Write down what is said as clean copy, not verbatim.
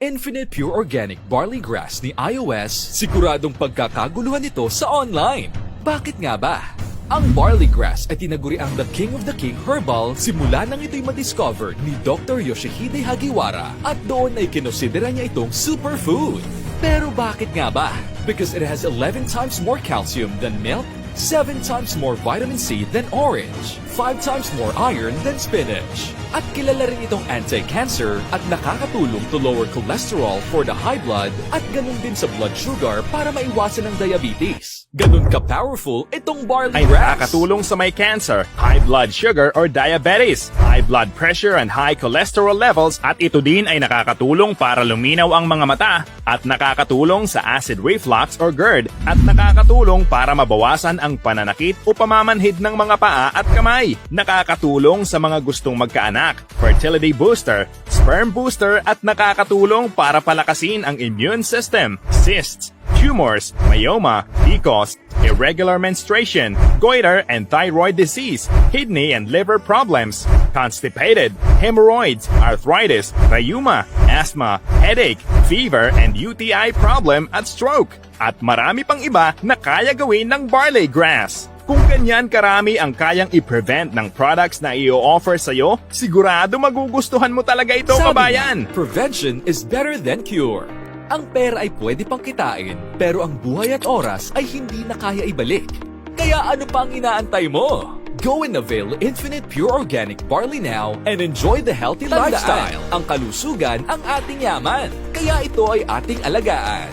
Infinite Pure Organic Barley Grass ni iOS, siguradong pagkakaguluhan ito sa online. Bakit nga ba? Ang barley grass ay tinaguriang the king of the king herbal simula nang ito'y madiscover ni Dr. Yoshihide Hagiwara at doon ay kinusidera niya itong superfood. Pero bakit nga ba? Because it has 11 times more calcium than milk, 7 times more vitamin C than orange, 5 times more iron than spinach. At kilala rin itong anti-cancer at nakakatulong to lower cholesterol for the high blood at ganun din sa blood sugar para maiwasan ang diabetes. Ganun ka-powerful itong barley Ay grass. nakakatulong sa may cancer, high blood sugar or diabetes, high blood pressure and high cholesterol levels at ito din ay nakakatulong para luminaw ang mga mata at nakakatulong sa acid reflux or GERD at nakakatulong para mabawasan ang pananakit o pamamanhid ng mga paa at kamay. Nakakatulong sa mga gustong magkaanak, fertility booster, sperm booster at nakakatulong para palakasin ang immune system, cysts, tumors, myoma, PCOS, irregular menstruation, goiter and thyroid disease, kidney and liver problems, constipated, hemorrhoids, arthritis, rheuma, asthma, headache, fever and UTI problem at stroke. At marami pang iba na kaya gawin ng barley grass. Kung ganyan karami ang kayang i-prevent ng products na i-offer sa'yo, sigurado magugustuhan mo talaga ito, Sabi kabayan! nga, prevention is better than cure. Ang pera ay pwede pang kitain, pero ang buhay at oras ay hindi na kaya ibalik. Kaya ano pa ang inaantay mo? Go and avail Infinite Pure Organic Barley now and enjoy the healthy lifestyle. Ang kalusugan ang ating yaman, kaya ito ay ating alagaan.